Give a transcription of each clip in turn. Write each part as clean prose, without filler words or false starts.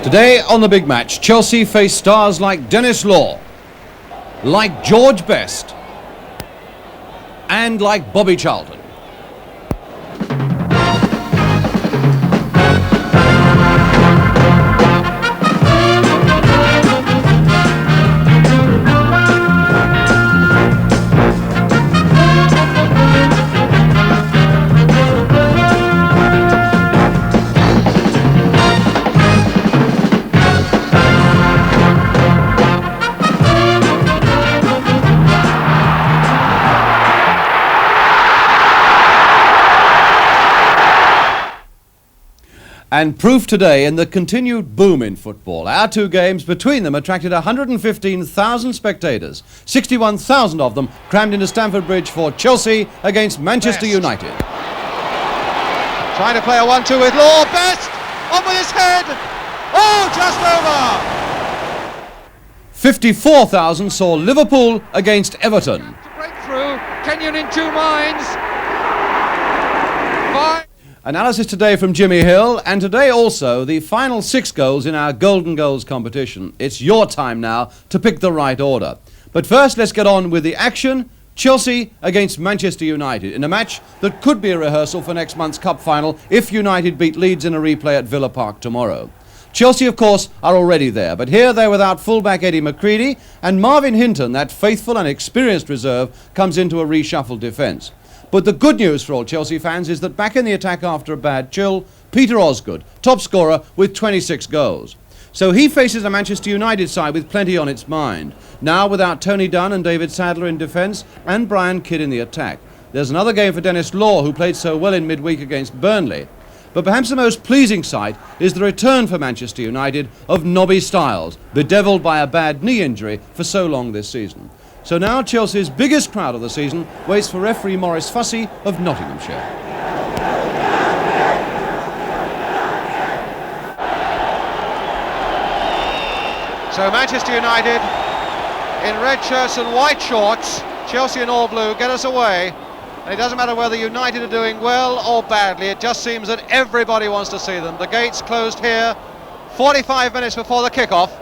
Today on the big match, Chelsea face stars like Denis Law, like George Best, and like Bobby Charlton. And proof today in the continued boom in football. Our two games between them attracted 115,000 spectators, 61,000 of them crammed into Stamford Bridge for Chelsea against Manchester United. Trying to play a 1-2 with Law. Best on with his head. Oh, just over. 54,000 saw Liverpool against Everton. To break through. Kenyon in two minds. Analysis today from Jimmy Hill, and today also the final 6 goals in our Golden Goals competition. It's your time now to pick the right order. But first, let's get on with the action. Chelsea against Manchester United in a match that could be a rehearsal for next month's cup final if United beat Leeds in a replay at Villa Park tomorrow. Chelsea, of course, are already there, but here they're without fullback Eddie McCready, and Marvin Hinton, that faithful and experienced reserve, comes into a reshuffled defence. But the good news for all Chelsea fans is that back in the attack after a bad chill, Peter Osgood, top scorer with 26 goals. So he faces a Manchester United side with plenty on its mind. Now without Tony Dunn and David Sadler in defence and Brian Kidd in the attack. There's another game for Denis Law, who played so well in midweek against Burnley. But perhaps the most pleasing sight is the return for Manchester United of Nobby Stiles, bedevilled by a bad knee injury for so long this season. So now Chelsea's biggest crowd of the season waits for referee Maurice Fussy of Nottinghamshire. So Manchester United in red shirts and white shorts, Chelsea in all blue, get us away. And it doesn't matter whether United are doing well or badly, it just seems that everybody wants to see them. The gates closed here 45 minutes before the kickoff.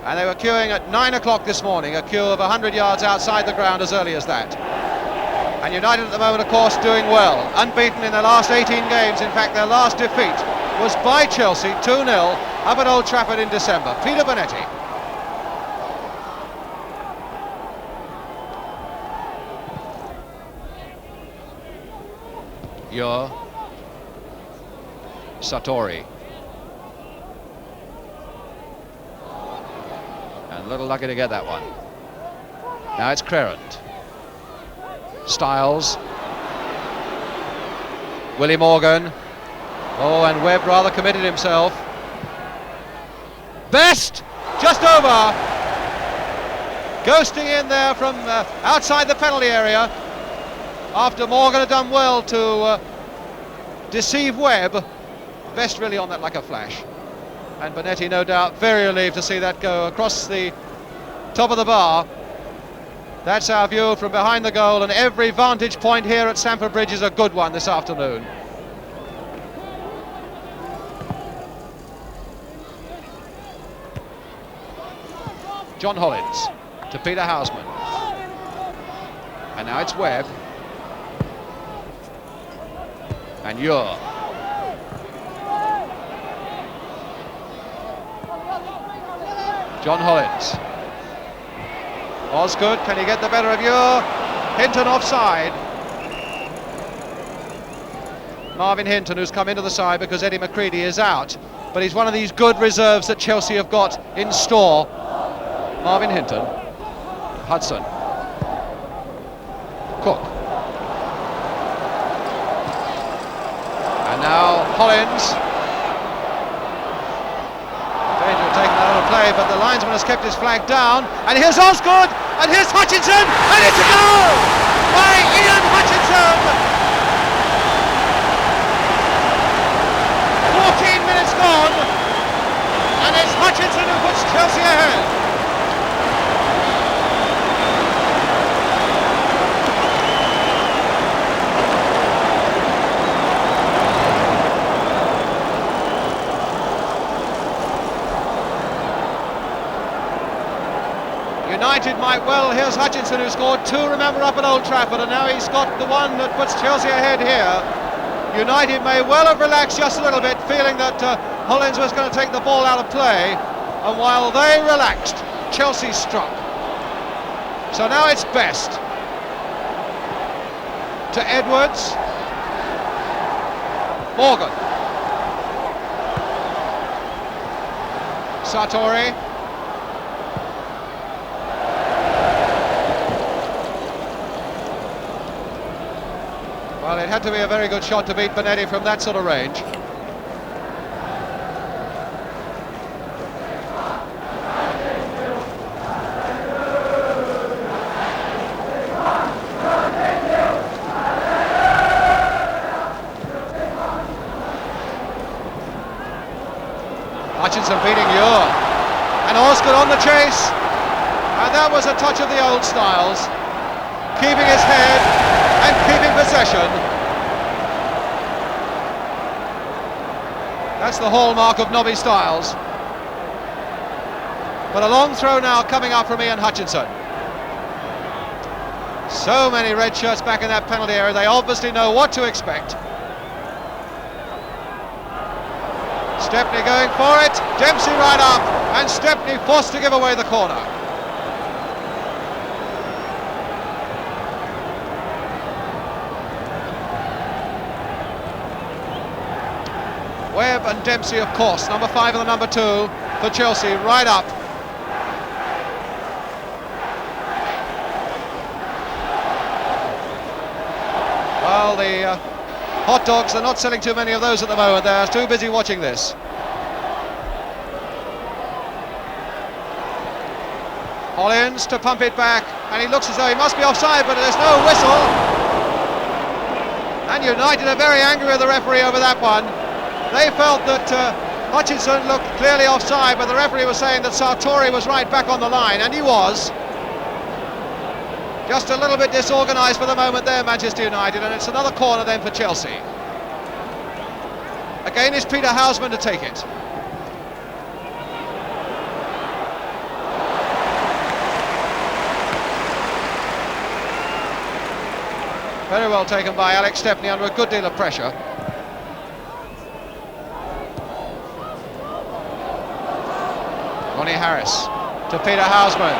And they were queuing at 9 o'clock this morning, a queue of 100 yards outside the ground as early as that. And United at the moment, of course, doing well. Unbeaten in their last 18 games. In fact, their last defeat was by Chelsea, 2-0, up at Old Trafford in December. Peter Bonetti. Satori. A little lucky to get that one. Now it's Crerand. Stiles. Willie Morgan. Oh, and Webb rather committed himself. Best! Just over! Ghosting in there from outside the penalty area. After Morgan had done well to deceive Webb. Best really on that like a flash. And Bonetti, no doubt, very relieved to see that go across the top of the bar. That's our view from behind the goal, and every vantage point here at Stamford Bridge is a good one this afternoon. John Hollins to Peter Houseman. And now it's Webb. And Ure. John Hollins. Osgood, can he get the better of Ure? Hinton offside. Marvin Hinton, who's come into the side because Eddie McCready is out. But he's one of these good reserves that Chelsea have got in store. Marvin Hinton. Hudson. Cook. And now Hollins. Danger of taking that out of play, but the linesman has kept his flag down. And here's Osgood, and here's Hutchinson, and it's a goal by Ian Hutchinson. 14 minutes gone, and it's Hutchinson who puts Chelsea ahead. United might well, here's Hutchinson who scored two, remember, up at Old Trafford, and now he's got the one that puts Chelsea ahead here. United may well have relaxed just a little bit, feeling that Hollins was going to take the ball out of play, and while they relaxed, Chelsea struck. So now it's Best to Edwards. Morgan. Sartori. Well, it had to be a very good shot to beat Bonetti from that sort of range. Hutchinson beating Ure, and Osgood on the chase, and that was a touch of the old styles, keeping his head and keeping possession. That's the hallmark of Nobby Styles. But a long throw now coming up from Ian Hutchinson. So many red shirts back in that penalty area, they obviously know what to expect. Stepney going for it, Dempsey right up, and Stepney forced to give away the corner. Webb and Dempsey, of course, number 5 and the number 2 for Chelsea, right up. Well, the hot dogs, they're not selling too many of those at the moment, they're too busy watching this. Hollins to pump it back, and he looks as though he must be offside, but there's no whistle. And United are very angry with the referee over that one. They felt that Hutchinson looked clearly offside, but the referee was saying that Sartori was right back on the line, and he was. Just a little bit disorganised for the moment there, Manchester United, and it's another corner then for Chelsea. Again, it's Peter Houseman to take it. Very well taken by Alex Stepney under a good deal of pressure. Ronnie Harris to Peter Houseman.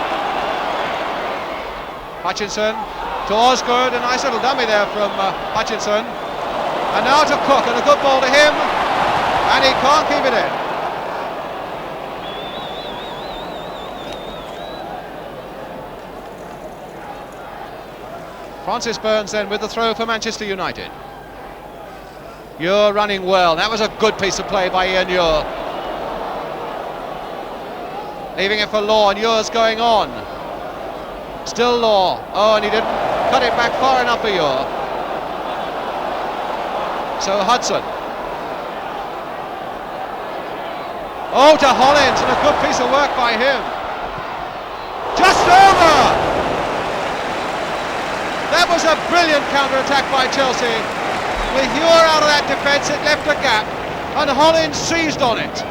Hutchinson to Osgood, a nice little dummy there from Hutchinson. And now to Cook, and a good ball to him, and he can't keep it in. Francis Burns then with the throw for Manchester United. Ure running well. That was a good piece of play by Ian Ure. Leaving it for Law, and Ure's going on. Still Law. Oh, and he didn't cut it back far enough for Ure. So Hudson. Oh, to Hollins, and a good piece of work by him. Just over! That was a brilliant counter-attack by Chelsea. With Ure out of that defence, it left a gap, and Hollins seized on it.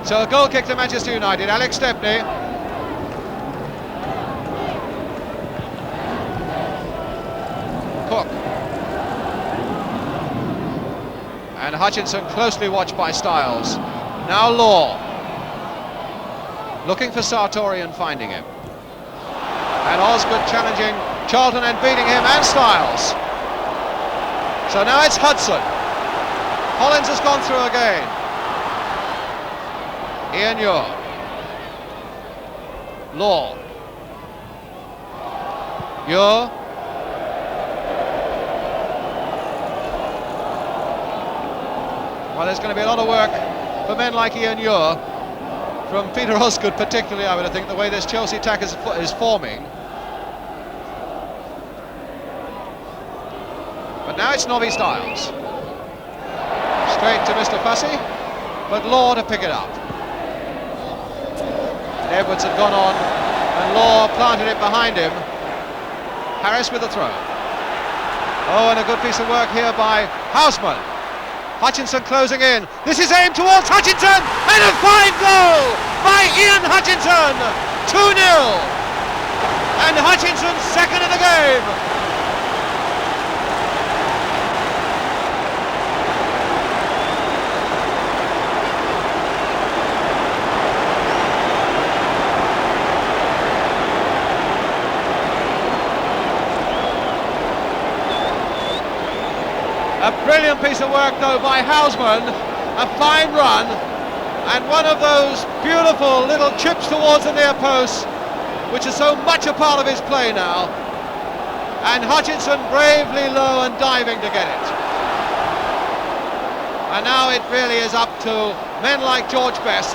So a goal kick to Manchester United. Alex Stepney. Cook. And Hutchinson closely watched by Styles. Now Law. Looking for Sartori and finding him. And Osgood challenging Charlton and beating him, and Styles. So now it's Hudson. Hollins has gone through again. Ian Ure. Law. Ure. Well, there's going to be a lot of work for men like Ian Ure. From Peter Osgood particularly, I would think, the way this Chelsea attack is forming. But now it's Nobby Styles. Straight to Mr. Fussy, but Law to pick it up. And Edwards had gone on, and Law planted it behind him. Harris with the throw. Oh, and a good piece of work here by Houseman. Hutchinson closing in. This is aimed towards Hutchinson, and a fine goal by Ian Hutchinson. 2-0, and Hutchinson's second in the game. A brilliant piece of work though by Houseman, a fine run, and one of those beautiful little chips towards the near post, which is so much a part of his play now, and Hutchinson bravely low and diving to get it. And now it really is up to men like George Best.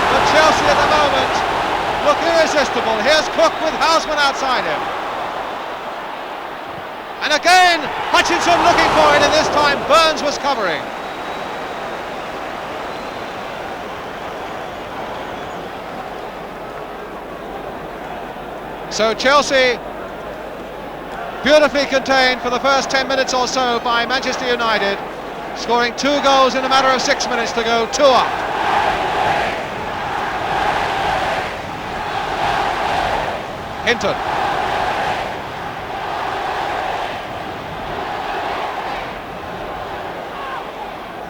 But Chelsea at the moment look irresistible. Here's Cook with Houseman outside him. And again, Hutchinson looking for it, and this time Burns was covering. So Chelsea beautifully contained for the first 10 minutes or so by Manchester United, scoring 2 goals in a matter of 6 minutes to go, 2 up. Hinton.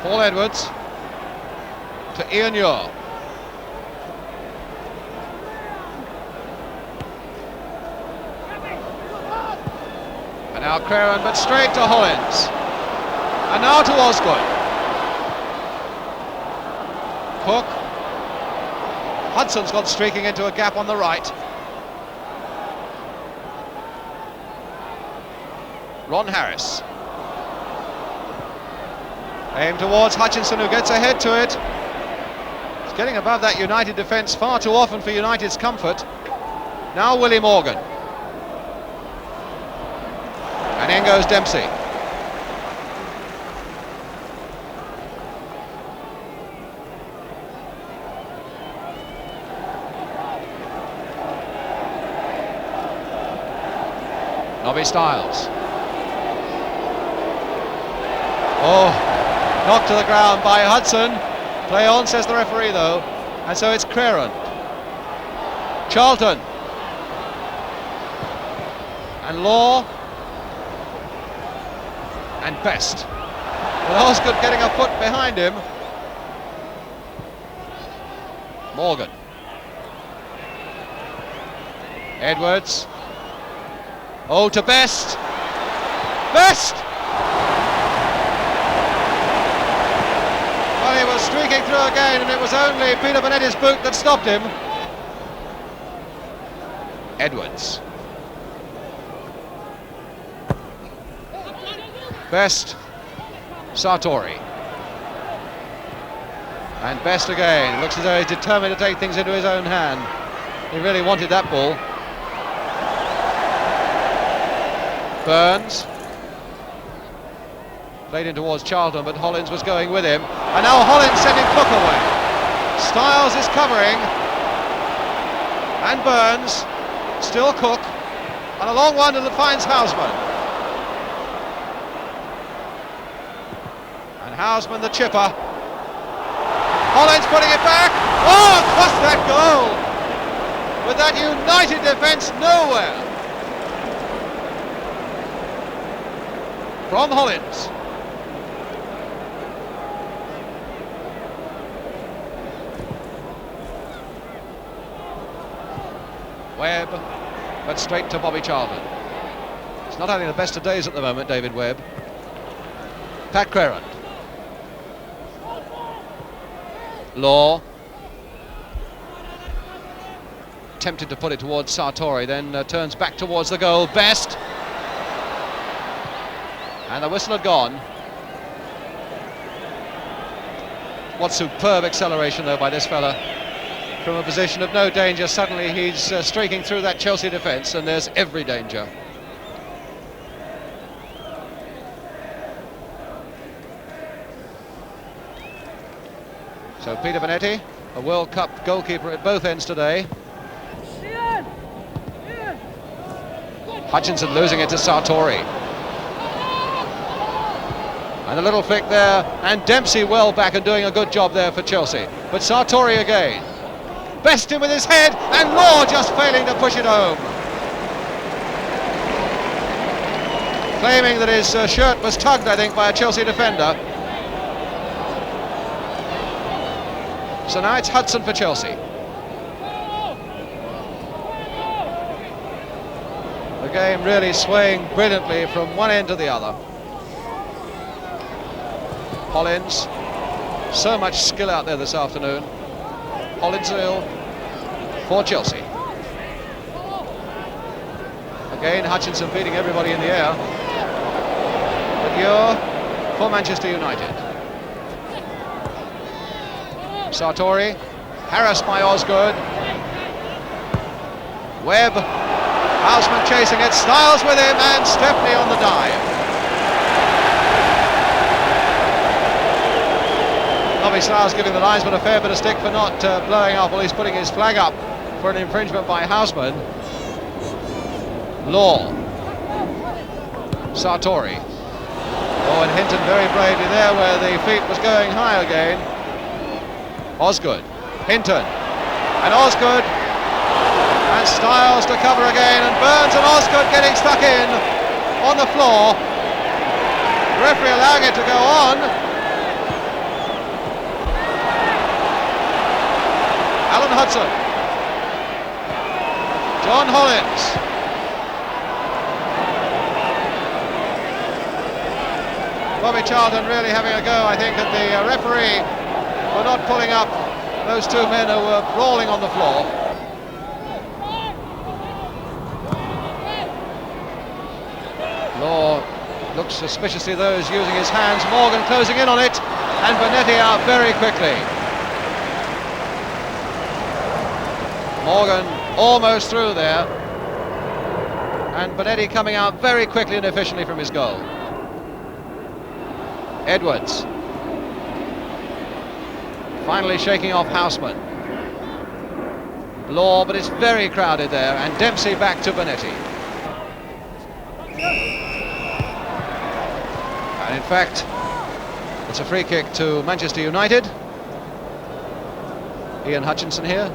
Paul Edwards to Ian Ure. And now Creran, but straight to Hollins. And now to Osgood. Cook. Hudson's gone streaking into a gap on the right. Ron Harris. Aimed towards Hutchinson, who gets ahead to it. He's getting above that United defence far too often for United's comfort. Now Willie Morgan. And in goes Dempsey. Nobby Stiles. Oh, knocked to the ground by Hudson. Play on, says the referee though. And so it's Creran. Charlton. And Law. And Best. With Osgood getting a foot behind him. Morgan. Edwards. Oh, to Best. Best! Well, he was streaking through again, and it was only Peter Bonetti's boot that stopped him. Edwards. Best. Sartori. And Best again. Looks as though he's determined to take things into his own hand. He really wanted that ball. Burns. Played in towards Charlton, but Hollins was going with him. And now Hollins sending Cook away. Stiles is covering. And Burns. Still Cook. And a long one that finds Houseman. And Houseman the chipper. Hollins putting it back. Oh, across that goal. With that United defence nowhere. From Hollins. Webb, but straight to Bobby Charlton. He's not having the best of days at the moment, David Webb. Pat Creran. Law. Tempted to put it towards Sartori, then turns back towards the goal. Best. And the whistle had gone. What superb acceleration though by this fella. From a position of no danger, suddenly he's streaking through that Chelsea defence, and there's every danger. So Peter Bonetti, a World Cup goalkeeper at both ends today. Hutchinson losing it to Sartori. And a little flick there, and Dempsey well back and doing a good job there for Chelsea. But Sartori again. Best him with his head, and Law just failing to push it home. Claiming that his shirt was tugged, I think, by a Chelsea defender. So now it's Hudson for Chelsea. The game really swaying brilliantly from one end to the other. Hollins, so much skill out there this afternoon. Hollins for Chelsea. Again, Hutchinson beating everybody in the air. But you're for Manchester United. Sartori, harassed by Osgood. Webb, Houseman chasing it, Styles with him, and Stepney on the dive. Bobby Styles giving the linesman a fair bit of stick for not blowing up, while he's putting his flag up for an infringement by Houseman. Law. Sartori. Oh, and Hinton very bravely there where the feet was going high again. Osgood. Hinton. And Osgood. And Styles to cover again, and Burns and Osgood getting stuck in on the floor. The referee allowing it to go on. Alan Hudson. John Hollins. Bobby Charlton really having a go, I think, at the referee for not pulling up those two men who were brawling on the floor. Law looks suspiciously though, is using his hands. Morgan closing in on it, and Bonetti out very quickly. Morgan almost through there, and Bonetti coming out very quickly and efficiently from his goal. Edwards finally shaking off Houseman. Law, but it's very crowded there, and Dempsey back to Bonetti. And in fact, it's a free kick to Manchester United. Ian Hutchinson here.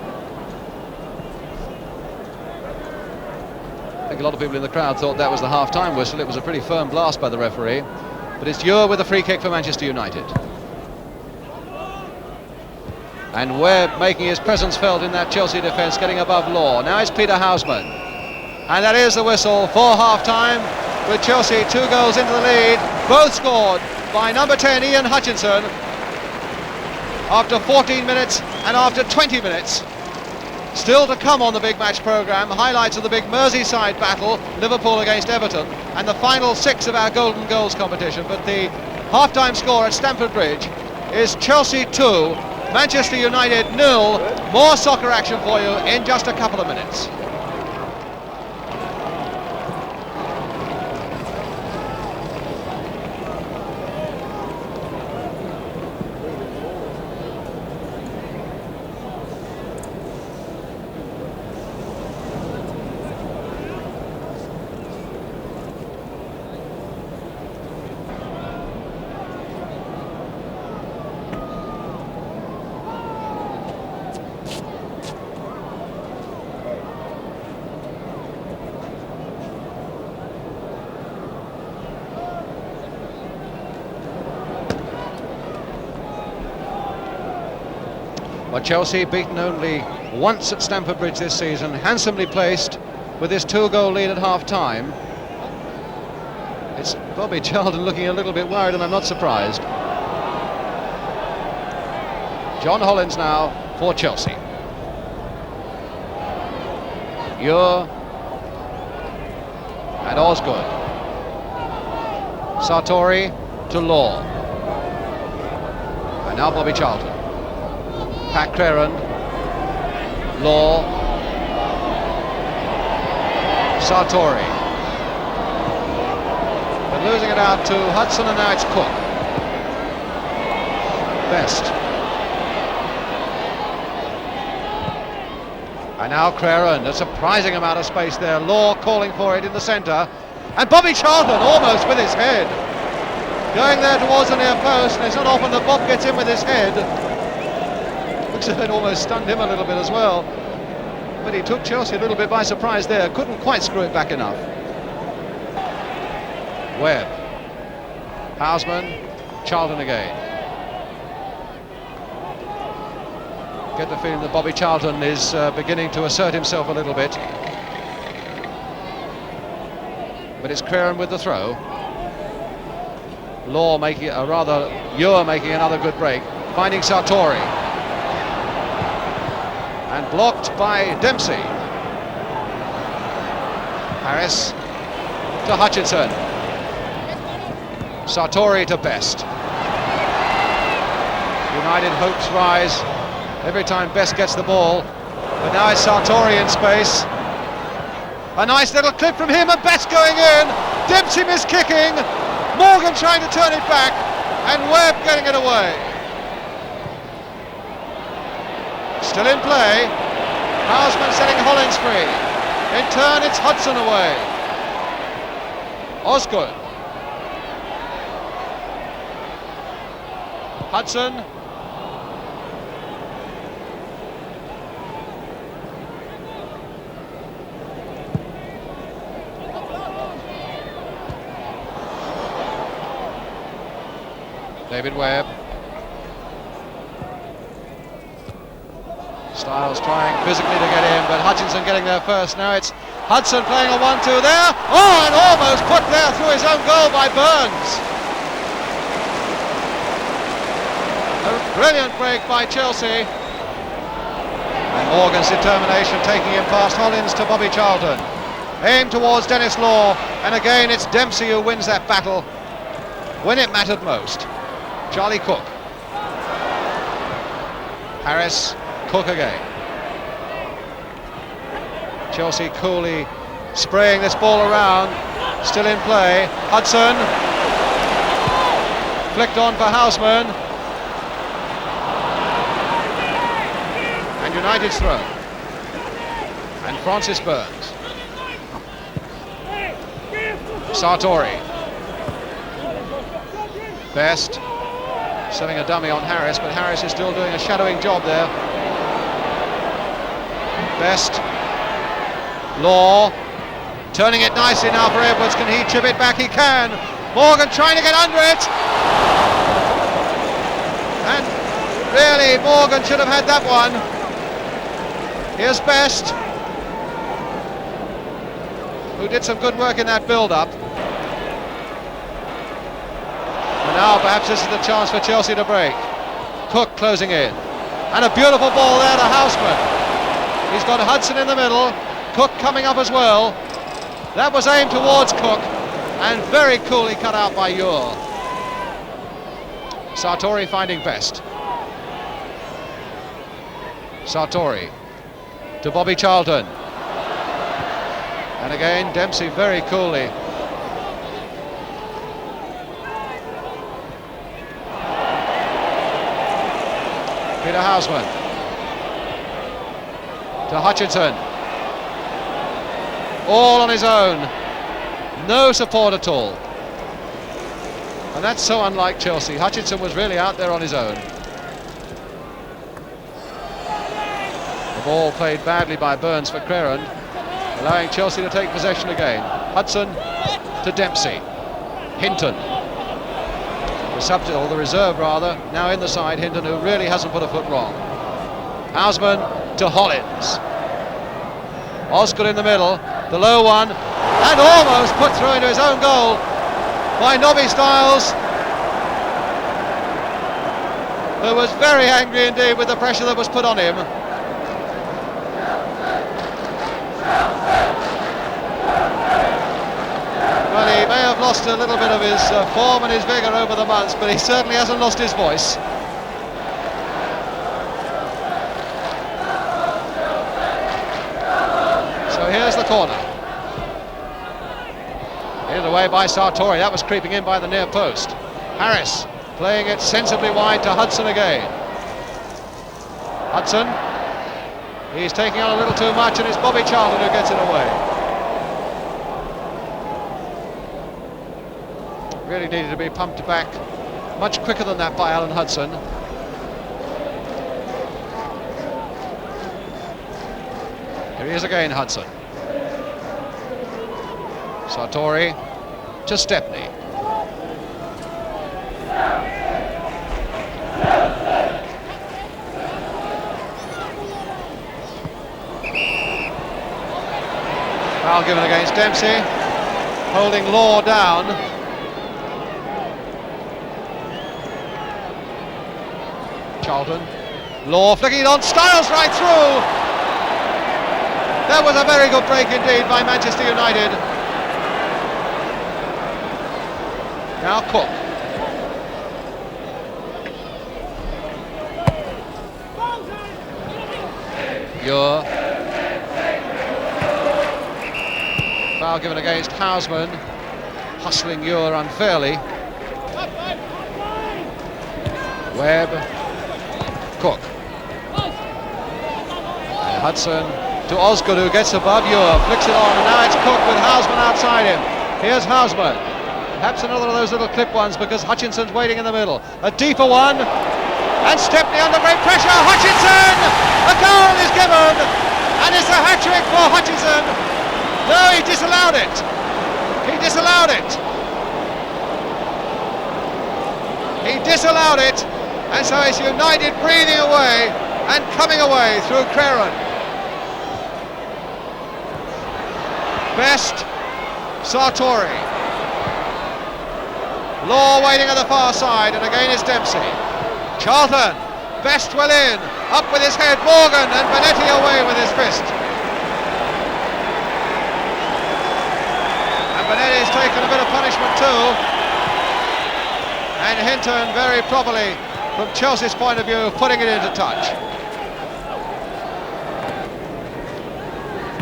I think a lot of people in the crowd thought that was the half-time whistle. It was a pretty firm blast by the referee. But it's Ure with a free kick for Manchester United. And Webb making his presence felt in that Chelsea defence, getting above Law. Now it's Peter Houseman. And that is the whistle for half-time, with Chelsea 2 goals into the lead, both scored by number 10 Ian Hutchinson after 14 minutes and after 20 minutes. Still to come on the big match programme, highlights of the big Merseyside battle, Liverpool against Everton, and the final 6 of our Golden Goals competition. But the half-time score at Stamford Bridge is Chelsea 2, Manchester United 0. More soccer action for you in just a couple of minutes. But Chelsea beaten only once at Stamford Bridge this season, handsomely placed with this 2-goal lead at half-time. It's Bobby Charlton looking a little bit worried, and I'm not surprised. John Hollins now for Chelsea. Ure and Osgood. Sartori to Law. And now Bobby Charlton. Pat Crerand, Law, Sartori. But losing it out to Hudson, and now it's Cook. Best. And now Crerand, a surprising amount of space there. Law calling for it in the centre. And Bobby Charlton almost with his head. going there towards the near post, and it's not often that Bob gets in with his head. Looks as if it almost stunned him a little bit as well. But he took Chelsea a little bit by surprise there, couldn't quite screw it back enough. Webb. Houseman, Charlton again. Get the feeling that Bobby Charlton is beginning to assert himself a little bit. But it's Creran with the throw. Law making, Ewer making another good break, finding Sartori. And blocked by Dempsey. Harris to Hutchinson. Sartori to Best. United hopes rise every time Best gets the ball, but now it's Sartori in space. A nice little clip from him, and Best going in. Dempsey miskicking. Morgan trying to turn it back, and Webb getting it away. Still in play. Houseman setting Hollins free. In turn, it's Hudson away. Osgood. Hudson. David Webb. Styles trying physically to get in, but Hutchinson getting there first. Now it's Hudson playing a 1-2 there. Oh, and almost put there through his own goal by Burns. A brilliant break by Chelsea. And Morgan's determination taking him past Hollins to Bobby Charlton. Aim towards Dennis Law, and again it's Dempsey who wins that battle when it mattered most. Charlie Cook. Harris, Cook again. Chelsea coolly spraying this ball around. Still in play. Hudson. Flicked on for Houseman. And United's throw. And Francis Burns. Sartori. Best. Setting a dummy on Harris, but Harris is still doing a shadowing job there. Best. Law. Turning it nicely now for Edwards. Can he chip it back? He can. Morgan trying to get under it. And really, Morgan should have had that one. Here's Best, who did some good work in that build-up. Now perhaps this is the chance for Chelsea to break. Cook closing in. And a beautiful ball there to Houseman. He's got Hudson in the middle. Cook coming up as well. That was aimed towards Cook and very coolly cut out by Ewer. Sartori finding Best. Sartori to Bobby Charlton. And again Dempsey very coolly. Peter Houseman to Hutchinson, all on his own, no support at all, and that's so unlike Chelsea. Hutchinson was really out there on his own. The ball played badly by Burns for Creran, allowing Chelsea to take possession again. Hudson to Dempsey. Hinton. The reserve rather, now in the side, Hinton, who really hasn't put a foot wrong. Houseman to Hollins. Osgood in the middle, the low one, and almost put through into his own goal by Nobby Styles, who was very angry indeed with the pressure that was put on him. Well, he may have lost a little bit of his form and his vigour over the months, but he certainly hasn't lost his voice. So here's the corner. Hit away by Sartori. That was creeping in by the near post. Harris playing it sensibly wide to Hudson again. Hudson. He's taking on a little too much, and it's Bobby Charlton who gets it away. Really needed to be pumped back much quicker than that by Alan Hudson. Here he is again, Hudson. Sartori to Stepney. Foul given against Dempsey, holding Law down. Charlton, Law flicking it on, Styles right through. That was a very good break indeed by Manchester United. Now Cook. Ure. Foul given against Houseman, hustling Ure unfairly. Webb, Cook. And Hudson to Osgood, who gets above Ure, flicks it on, and now it's Cook with Houseman outside him. Here's Houseman. Perhaps another of those little clip ones because Hutchinson's waiting in the middle. A deeper one, and Stepney under great pressure. Hutchinson! A goal is given, and it's a hat-trick for Hutchinson. No, he disallowed it. He disallowed it. He disallowed it, and so it's United breathing away and coming away through Creran. Best, Sartori. Law waiting at the far side, and again it's Dempsey. Charlton, Best well in, up with his head, Morgan, and Benetti away with his fist. And Benetti's taken a bit of punishment too. And Hinton very properly, from Chelsea's point of view, putting it into touch.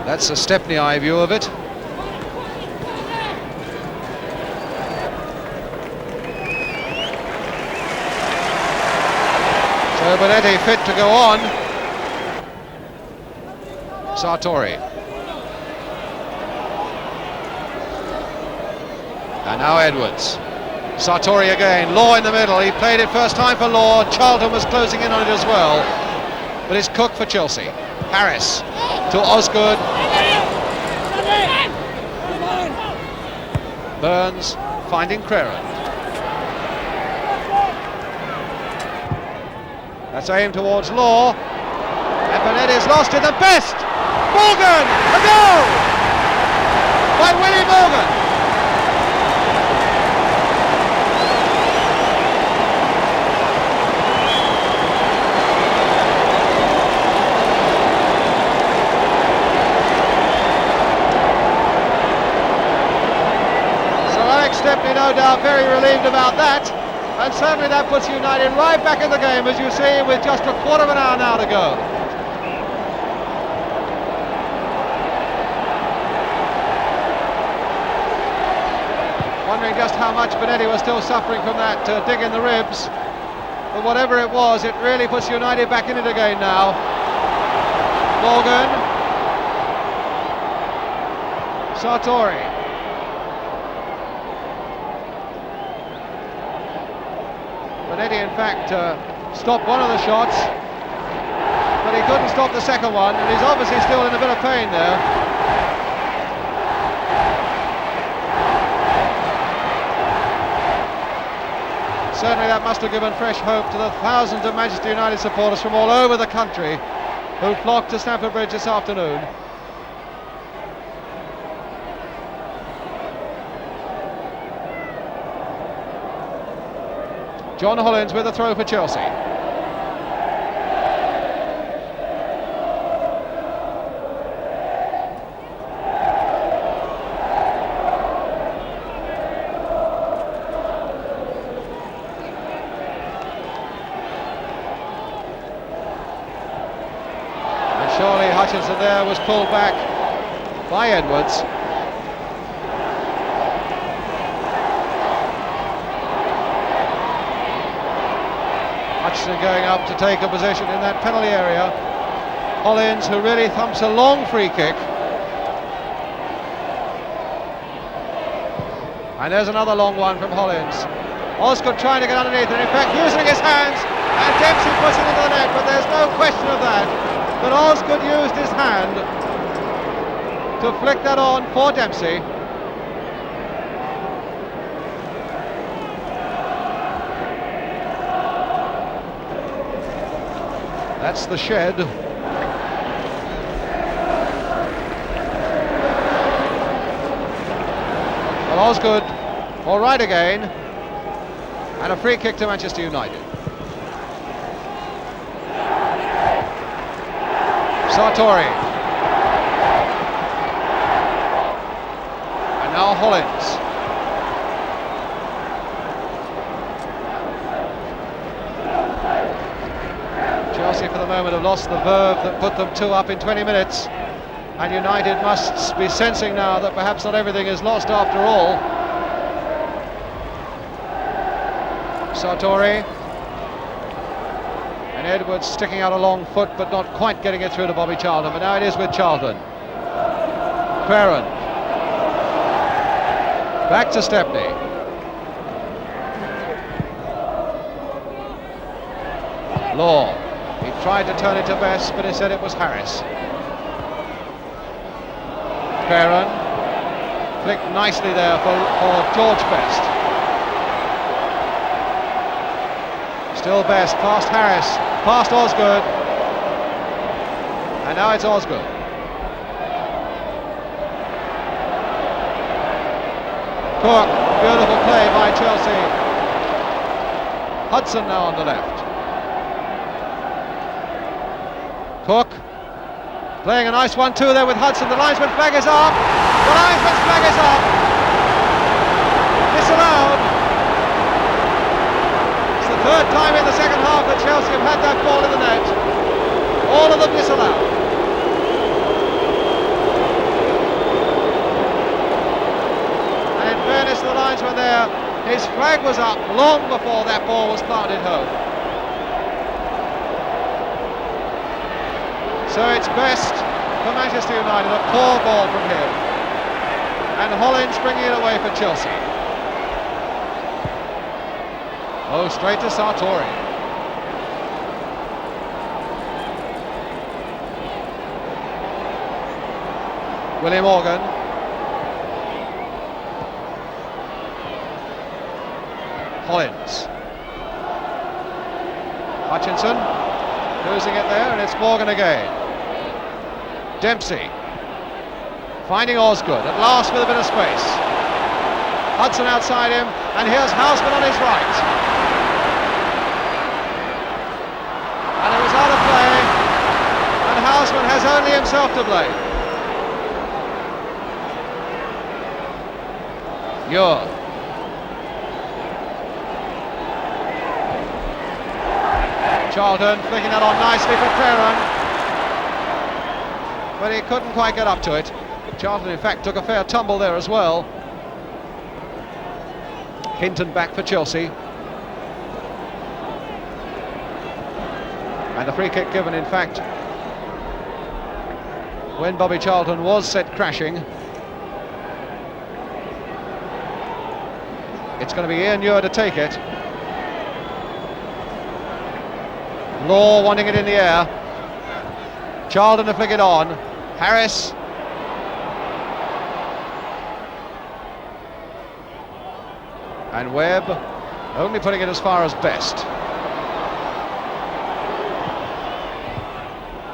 That's a Stepney eye view of it. So Benetti fit to go on. Sartori. And now Edwards. Sartori again, Law in the middle, he played it first time for Law, Charlton was closing in on it as well. But it's Cook for Chelsea. Harris to Osgood. Burns finding Creran. That's aimed towards Law. And Benetti's lost it, the best! Morgan! A goal! By Willie Morgan! Stepney, no doubt, very relieved about that, and certainly that puts United right back in the game, as you see, with just a quarter of an hour now to go. Wondering just how much Benetti was still suffering from that dig in the ribs, but whatever it was, it really puts United back in it again now. Morgan, Sartori. Benetti, in fact, stopped one of the shots, but he couldn't stop the second one, and he's obviously still in a bit of pain there. Certainly that must have given fresh hope to the thousands of Manchester United supporters from all over the country who flocked to Stamford Bridge this afternoon. John Hollins with a throw for Chelsea. And surely Hutchinson there was pulled back by Edwards. Hutchinson going up to take a position in that penalty area. Hollins, who really thumps a long free kick. And there's another long one from Hollins. Osgood trying to get underneath, and in fact using his hands, and Dempsey puts it into the net, but there's no question of that. But Osgood used his hand to flick that on for Dempsey. That's the shed. Well, Osgood all right again, and a free kick to Manchester United. Sartori. And now Hollins. Chelsea for the moment have lost the verve that put them 2 up in 20 minutes. And United must be sensing now that perhaps not everything is lost after all. Sartori. And Edwards sticking out a long foot but not quite getting it through to Bobby Charlton, but now it is with Charlton. Farron. Back to Stepney. Law. He tried to turn it to Best, but he said it was Harris. Farron. Flicked nicely there for George Best. Still Best, past Harris, past Osgood. And now it's Osgood. Cook, beautiful play by Chelsea. Hudson now on the left. Cook, playing a nice 1-2 there with Hudson. The linesman flag is up. The linesman's flag is up. Disallowed. It's the third time in the second half that Chelsea have had that ball in the net. All of them disallowed. And in fairness to the linesman there, his flag was up long before that ball was planted home. So it's Best for Manchester United, a poor ball from him. And Hollins bringing it away for Chelsea. Oh, straight to Sartori. William Morgan. Hollins. Hutchinson losing it there, and it's Morgan again. Dempsey finding Osgood at last with a bit of space. Hudson outside him, and here's Houseman on his right. And it was out of play, and Houseman has only himself to blame. Ure. Charlton flicking that on nicely for Farron, but he couldn't quite get up to it. Charlton in fact took a fair tumble there as well. Hinton back for Chelsea. And a free kick given in fact when Bobby Charlton was set crashing. It's going to be Ian Ure to take it. Law wanting it in the air. Charlton to flick it on. Harris. And Webb only putting it as far as Best.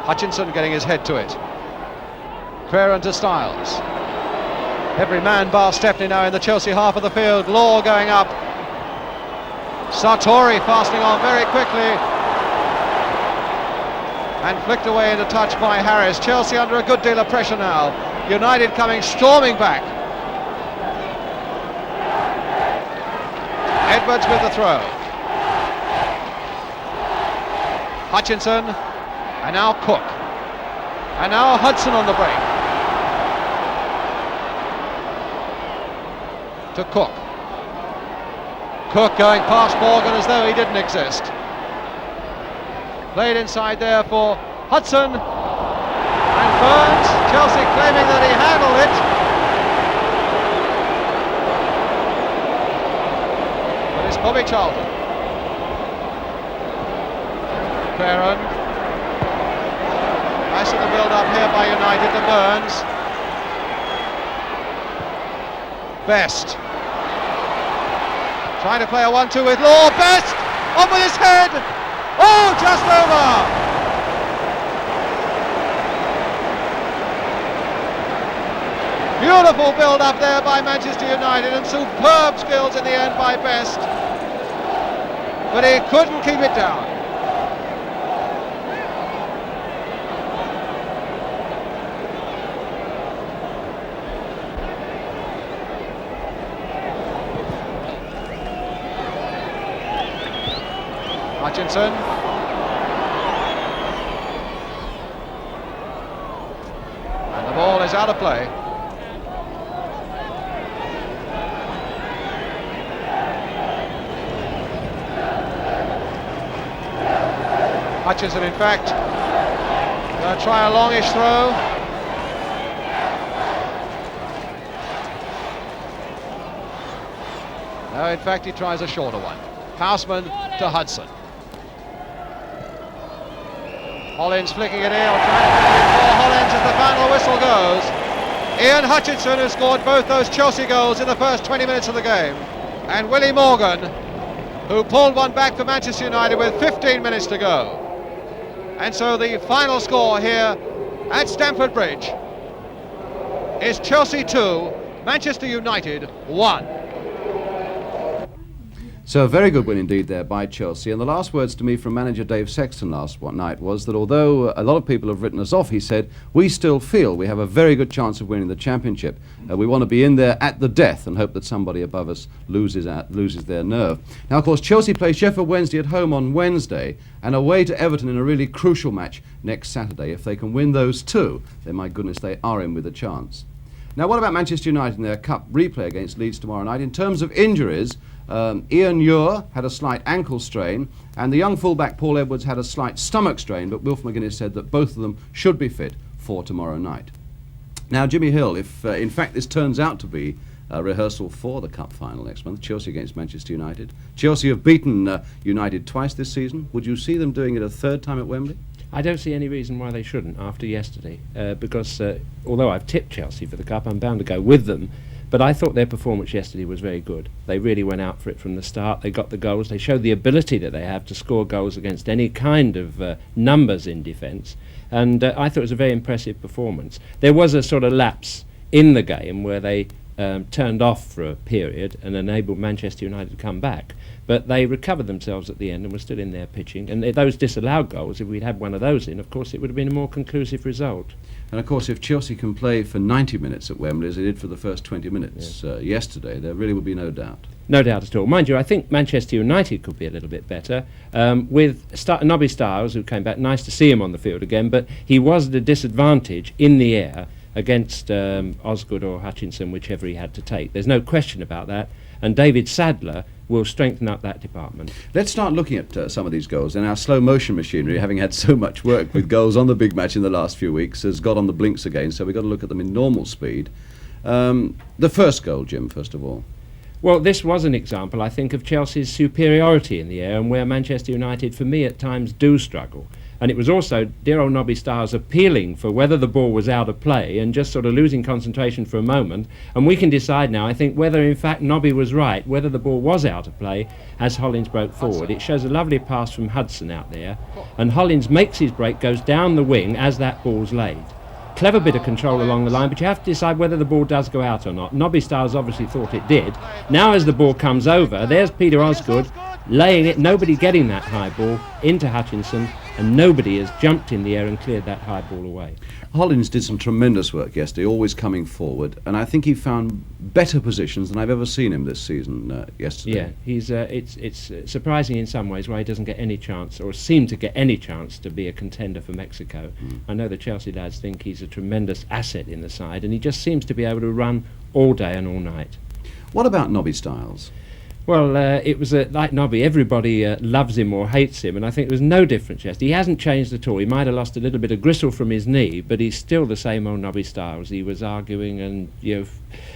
Hutchinson getting his head to it. Farron to Styles. Every man bar Stepney now in the Chelsea half of the field. Law going up. Sartori fastening on very quickly. And flicked away into touch by Harris. Chelsea under a good deal of pressure now. United coming storming back. Edwards with the throw. Hutchinson. And now Cook. And now Hudson on the break. To Cook. Cook going past Morgan as though he didn't exist. Played inside there for Hudson. And Burns, Chelsea claiming that he handled it. Bobby Charlton. Perrin. Nice in the build-up here by United to Burns. Best. Trying to play a 1-2 with Law. Best! On with his head! Oh, just over! Beautiful build-up there by Manchester United and superb skills in the end by Best. But he couldn't keep it down. Hutchinson. And the ball is out of play. Hutchinson, in fact, going to try a longish throw. No, in fact, he tries a shorter one. Houseman to Hudson. Hollins flicking it in, or trying to flick it in for Hollins as the final whistle goes. Ian Hutchinson, who scored both those Chelsea goals in the first 20 minutes of the game, and Willie Morgan, who pulled one back for Manchester United with 15 minutes to go. And so the final score here at Stamford Bridge is Chelsea 2, Manchester United 1. So a very good win indeed there by Chelsea. And the last words to me from manager Dave Sexton last night was that although a lot of people have written us off, he said, we still feel we have a very good chance of winning the championship. We want to be in there at the death and hope that somebody above us loses their nerve. Now, of course, Chelsea play Sheffield Wednesday at home on Wednesday and away to Everton in a really crucial match next Saturday. If they can win those two, then my goodness, they are in with a chance. Now, what about Manchester United in their cup replay against Leeds tomorrow night? In terms of injuries, Ian Ure had a slight ankle strain, and the young fullback Paul Edwards had a slight stomach strain, but Wilf McGuinness said that both of them should be fit for tomorrow night. Now, Jimmy Hill, if in fact this turns out to be a rehearsal for the cup final next month, Chelsea against Manchester United. Chelsea have beaten United twice this season. Would you see them doing it a third time at Wembley? I don't see any reason why they shouldn't after yesterday, because although I've tipped Chelsea for the cup, I'm bound to go with them. But I thought their performance yesterday was very good. They really went out for it from the start. They got the goals. They showed the ability that they have to score goals against any kind of numbers in defence. And I thought it was a very impressive performance. There was a sort of lapse in the game where they turned off for a period and enabled Manchester United to come back. But they recovered themselves at the end and were still in there pitching. And those disallowed goals, if we'd had one of those in, of course, it would have been a more conclusive result. And of course, if Chelsea can play for 90 minutes at Wembley, as they did for the first 20 minutes yesterday, there really would be no doubt. No doubt at all. Mind you, I think Manchester United could be a little bit better. With Nobby Stiles, who came back, nice to see him on the field again, but he was at a disadvantage in the air against Osgood or Hutchinson, whichever he had to take. There's no question about that. And David Sadler will strengthen up that department. Let's start looking at some of these goals. And our slow motion machinery, having had so much work with goals on the big match in the last few weeks, has got on the blinks again, so we've got to look at them in normal speed. The first goal, Jim, first of all. Well, this was an example, I think, of Chelsea's superiority in the air, and where Manchester United, for me, at times do struggle. And it was also dear old Nobby Stiles appealing for whether the ball was out of play and just sort of losing concentration for a moment. And we can decide now, I think, whether in fact Nobby was right, whether the ball was out of play as Hollins broke forward. It shows a lovely pass from Hudson out there. And Hollins makes his break, goes down the wing as that ball's laid. Clever bit of control along the line, but you have to decide whether the ball does go out or not. Nobby Stiles obviously thought it did. Now as the ball comes over, there's Peter Osgood laying it, nobody getting that high ball into Hutchinson, and nobody has jumped in the air and cleared that high ball away. Hollins did some tremendous work yesterday, always coming forward, and I think he found better positions than I've ever seen him this season yesterday. Yeah, he's it's surprising in some ways why he doesn't get any chance, or seem to get any chance, to be a contender for Mexico. I know the Chelsea lads think he's a tremendous asset in the side, and he just seems to be able to run all day and all night. What about Nobby Stiles? Well, it was like Nobby, everybody loves him or hates him, and I think there was no difference yesterday. He hasn't changed at all. He might have lost a little bit of gristle from his knee, but he's still the same old Nobby Stiles. He was arguing and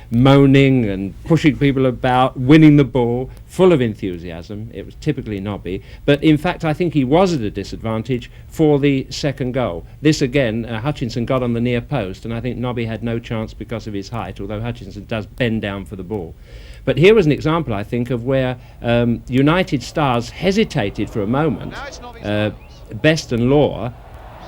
moaning and pushing people about, winning the ball, full of enthusiasm. It was typically Nobby, but in fact I think he was at a disadvantage for the second goal. This again, Hutchinson got on the near post, and I think Nobby had no chance because of his height, although Hutchinson does bend down for the ball. But here was an example, I think, of where United stars hesitated for a moment, Best and Law,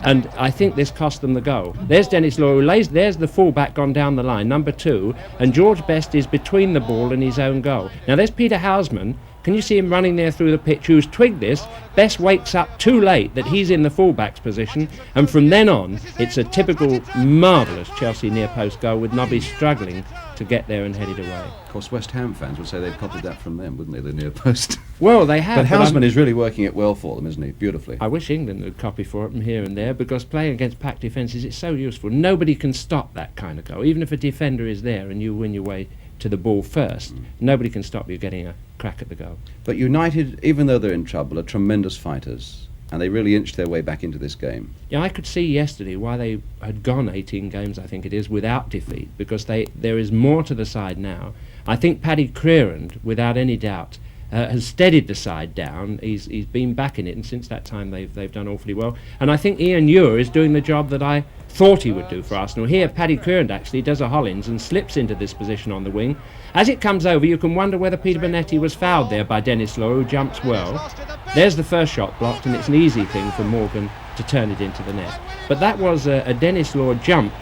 and I think this cost them the goal. There's Dennis Law, there's the full-back gone down the line, number 2, and George Best is between the ball and his own goal. Now there's Peter Houseman. Can you see him running there through the pitch? Who's twigged this? Best wakes up too late that he's in the full-back's position, and from then on, it's a typical, marvellous Chelsea near-post goal with Nobby struggling to get there and head it away. Of course, West Ham fans would say they'd copied that from them, wouldn't they, the near post? Well, they have. But Houseman is really working it well for them, isn't he? Beautifully. I wish England would copy for them here and there, because playing against packed defences, it's so useful. Nobody can stop that kind of goal. Even if a defender is there and you win your way to the ball first, nobody can stop you getting a crack at the goal. But United, even though they're in trouble, are tremendous fighters, and they really inched their way back into this game. Yeah, I could see yesterday why they had gone 18 games, I think it is, without defeat, because there is more to the side now. I think Paddy Crerand, without any doubt, has steadied the side down. He's been back in it, and since that time they've done awfully well. And I think Ian Ewer is doing the job that I thought he would do for Arsenal. Here, Paddy Crerand actually does a Hollins and slips into this position on the wing. As it comes over, you can wonder whether Peter Bonetti was fouled there by Dennis Law, who jumps well. There's the first shot blocked, and it's an easy thing for Morgan to turn it into the net. But that was a Dennis Law jump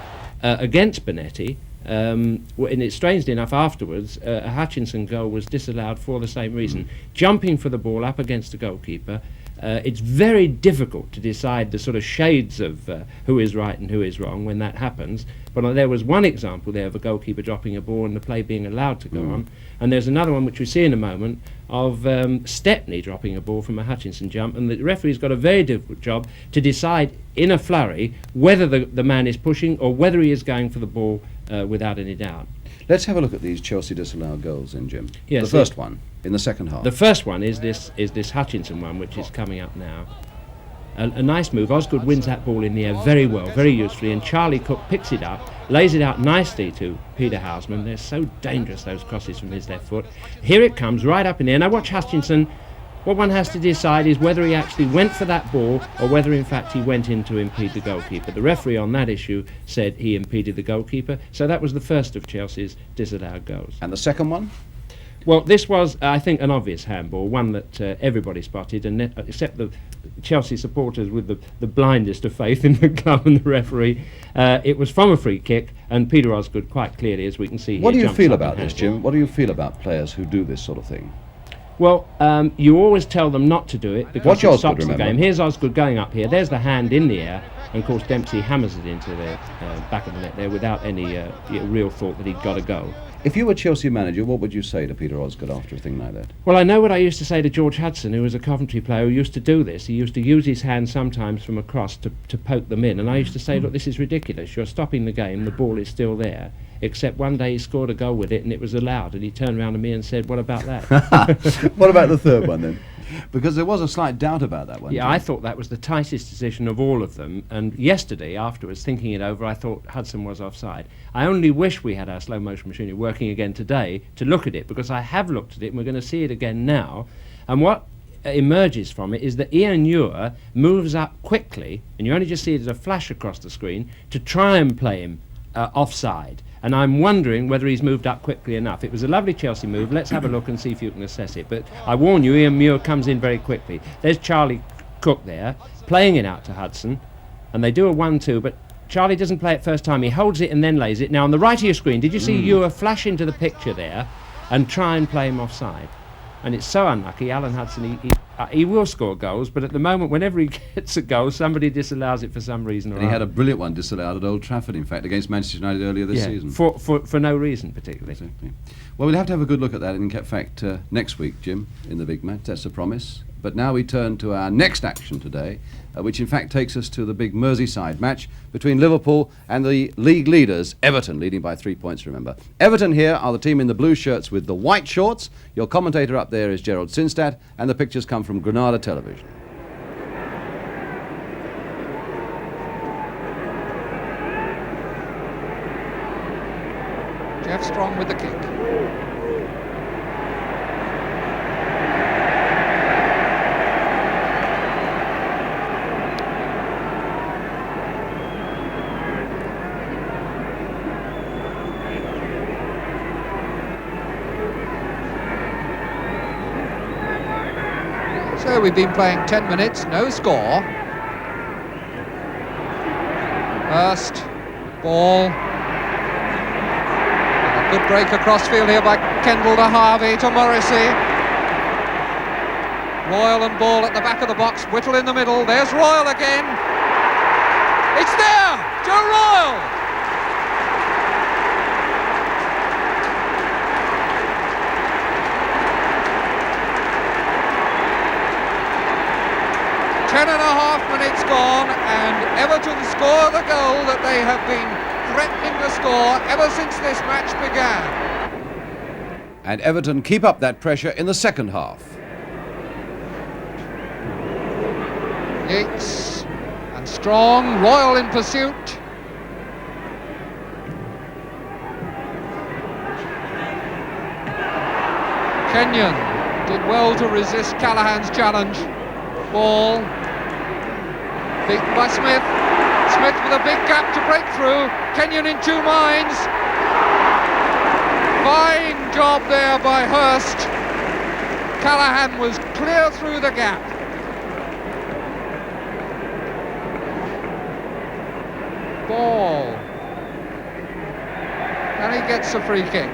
against Bonetti. And it's strangely enough afterwards, a Hutchinson goal was disallowed for the same reason. Jumping for the ball up against the goalkeeper, it's very difficult to decide the sort of shades of who is right and who is wrong when that happens. But there was one example there of a goalkeeper dropping a ball and the play being allowed to go on. And there's another one which we see in a moment of Stepney dropping a ball from a Hutchinson jump, and the referee's got a very difficult job to decide in a flurry whether the man is pushing or whether he is going for the ball without any doubt. Let's have a look at these Chelsea disallowed goals then, Jim. Yes, the first one in the second half. The first one is this Hutchinson one, which is coming up now. A nice move. Osgood wins that ball in the air very well, very usefully, and Charlie Cook picks it up, lays it out nicely to Peter Houseman. They're so dangerous, those crosses from his left foot. Here it comes, right up in there. Now watch Hutchinson. What one has to decide is whether he actually went for that ball or whether in fact he went in to impede the goalkeeper. The referee on that issue said he impeded the goalkeeper, so that was the first of Chelsea's disallowed goals. And the second one? Well, this was, I think, an obvious handball, one that everybody spotted, and except the Chelsea supporters with the blindest of faith in the club and the referee. It was from a free kick, and Peter Osgood, quite clearly, as we can see here, What do you jumps feel up about and this, has Jim? What do you feel about players who do this sort of thing? Well, you always tell them not to do it because Watch it Osgood, stops the remember. game. Here's Osgood going up here. There's the hand in the air, and of course Dempsey hammers it into the back of the net there without any real thought that he'd got to go. If you were Chelsea manager, what would you say to Peter Osgood after a thing like that? Well, I know what I used to say to George Hudson, who was a Coventry player who used to do this. He used to use his hand sometimes from across to poke them in, and I used to say, look, this is ridiculous. You're stopping the game, the ball is still there. Except one day he scored a goal with it and it was allowed, and he turned around to me and said, what about that? What about the third one then? Because there was a slight doubt about that one. Yeah, I thought that was the tightest decision of all of them, and yesterday afterwards, thinking it over, I thought Hudson was offside. I only wish we had our slow motion machinery working again today to look at it, because I have looked at it and we're going to see it again now, and what emerges from it is that Ian Ewer moves up quickly, and you only just see it as a flash across the screen, to try and play him offside. And I'm wondering whether he's moved up quickly enough. It was a lovely Chelsea move. Let's have a look and see if you can assess it. But I warn you, Ian Muir comes in very quickly. There's Charlie Cook there, playing it out to Hudson, and they do a 1-2, but Charlie doesn't play it first time. He holds it and then lays it. Now, on the right of your screen, did you see Ewer flash into the picture there and try and play him offside? And it's so unlucky. Alan Hudson, he will score goals, but at the moment, whenever he gets a goal, somebody disallows it for some reason or And he had other. a brilliant one disallowed at Old Trafford, in fact, against Manchester United earlier this season. For no reason particularly. Exactly. Well, we'll have to have a good look at that in fact next week, Jim, in the big match. That's a promise. But now we turn to our next action today, which in fact takes us to the big Merseyside match between Liverpool and the league leaders, Everton, leading by 3 points, remember. Everton here are the team in the blue shirts with the white shorts. Your commentator up there is Gerald Sinstadt, and the pictures come from Granada Television. Jeff Strong with the kick. So we've been playing 10 minutes, no score. Hurst, ball. A good break across field here by Kendall to Harvey to Morrissey. Royal and ball at the back of the box, Whittle in the middle, there's Royal again. It's there, Joe Royal. Ten and a half minutes gone, and Everton score the goal that they have been threatening to score ever since this match began. And Everton keep up that pressure in the second half. Yates and Strong, Royal in pursuit. Kenyon did well to resist Callaghan's challenge. Ball beaten by Smith. Smith with a big gap to break through. Kenyon in two minds. Fine job there by Hurst. Callaghan was clear through the gap. Ball. And he gets a free kick.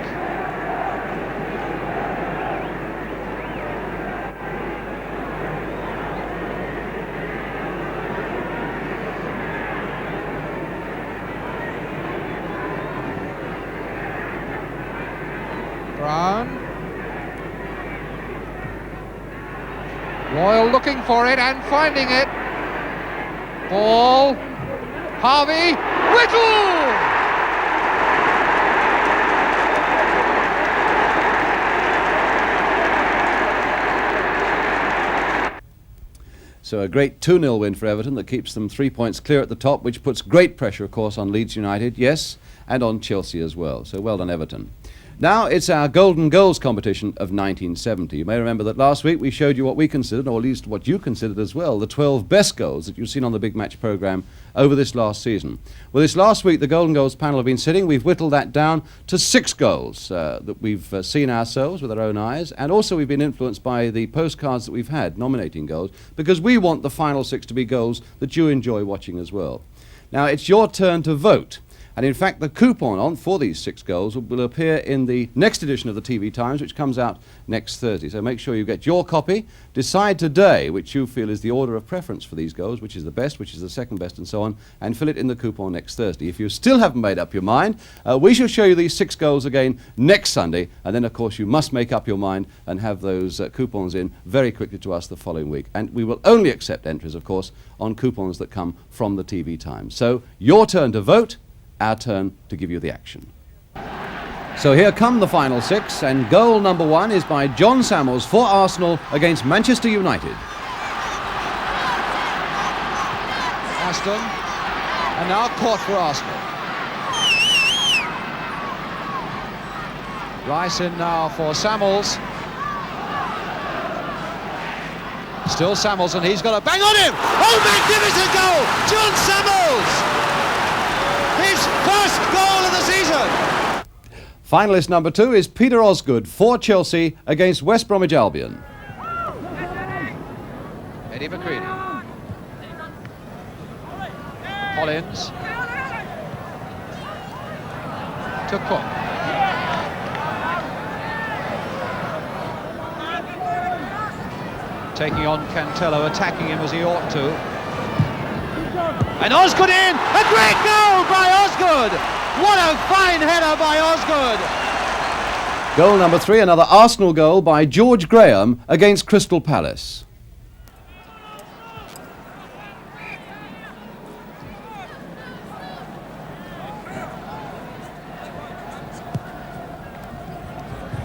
Brown. Royal looking for it and finding it. Ball. Harvey. Whittle! So a great 2-0 win for Everton that keeps them 3 points clear at the top, which puts great pressure, of course, on Leeds United, yes, and on Chelsea as well. So well done, Everton. Now it's our Golden Goals competition of 1970. You may remember that last week we showed you what we considered, or at least what you considered as well, the 12 best goals that you've seen on the Big Match programme over this last season. Well, this last week the Golden Goals panel have been sitting. We've whittled that down to 6 goals that we've seen ourselves with our own eyes, and also we've been influenced by the postcards that we've had nominating goals, because we want the final 6 to be goals that you enjoy watching as well. Now it's your turn to vote. And in fact, the coupon for these 6 goals will appear in the next edition of the TV Times, which comes out next Thursday. So make sure you get your copy. Decide today which you feel is the order of preference for these goals, which is the best, which is the second best, and so on, and fill it in the coupon next Thursday. If you still haven't made up your mind, we shall show you these 6 goals again next Sunday, and then, of course, you must make up your mind and have those coupons in very quickly to us the following week. And we will only accept entries, of course, on coupons that come from the TV Times. So your turn to vote. Our turn to give you the action. So here come the final 6, and goal number 1 is by John Sammels for Arsenal against Manchester United. Aston, and now caught for Arsenal. Rice in now for Sammels. Still Sammels, and he's got a bang on him! Oh, magnificent goal! John Sammels! His first goal of the season! Finalist number 2 is Peter Osgood for Chelsea against West Bromwich Albion. Eddie McCready. Collins. To Cook. Taking on Cantello, attacking him as he ought to. And Osgood in! A great goal by Osgood! What a fine header by Osgood! Goal number 3, another Arsenal goal by George Graham against Crystal Palace.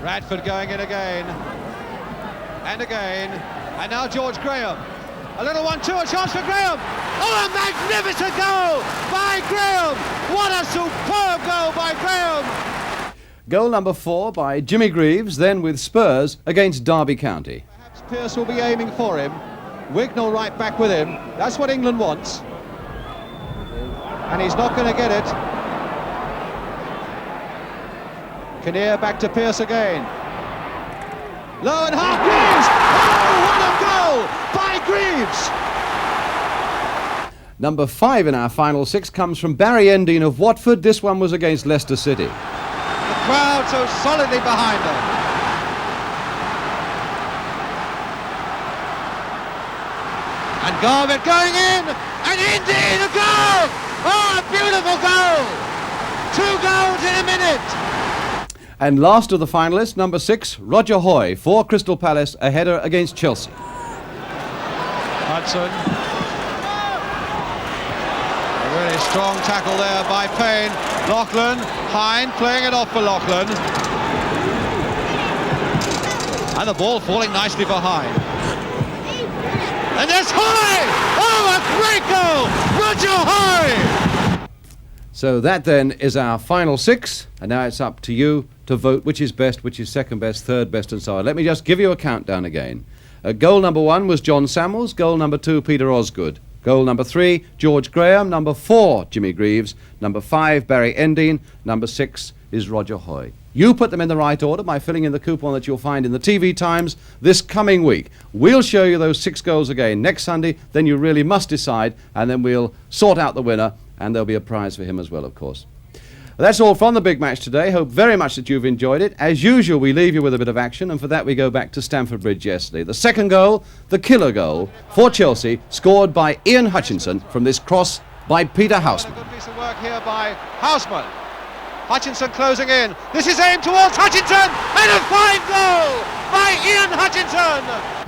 Radford going in again. And again. And now George Graham. A little 1-2, a chance for Graham. Oh, a magnificent goal by Graham. What a superb goal by Graham. Goal number 4 by Jimmy Greaves, then with Spurs against Derby County. Perhaps Pearce will be aiming for him. Wignall right back with him. That's what England wants. And he's not going to get it. Kinnear back to Pearce again. Low and half Greaves. Oh, what a goal! goal by Greaves. Number 5 in our final 6 comes from Barry Endine of Watford. This one was against Leicester City. The crowd so solidly behind them. And Garvett going in, and indeed a goal! Oh, a beautiful goal! 2 goals in a minute! And last of the finalists, number 6, Roger Hoy for Crystal Palace, a header against Chelsea. Hudson. A really strong tackle there by Payne. Loughlin, Hine playing it off for Loughlin. And the ball falling nicely for Hine. And there's Hoy! Oh, a great goal! Roger Hoy! So that then is our final 6, and now it's up to you to vote which is best, which is second best, third best, and so on. Let me just give you a countdown again. Goal number 1 was John Samuels, goal number 2 Peter Osgood, goal number 3 George Graham, number 4 Jimmy Greaves, number 5 Barry Endine, number 6 is Roger Hoy. You put them in the right order by filling in the coupon that you'll find in the TV Times this coming week. We'll show you those 6 goals again next Sunday, then you really must decide, and then we'll sort out the winner, and there'll be a prize for him as well, of course. That's all from the big match today. Hope very much that you've enjoyed it. As usual, we leave you with a bit of action, and for that we go back to Stamford Bridge yesterday. The second goal, the killer goal for Chelsea, scored by Ian Hutchinson from this cross by Peter Houseman. A good piece of work here by Houseman. Hutchinson closing in. This is aimed towards Hutchinson, and a fine goal by Ian Hutchinson.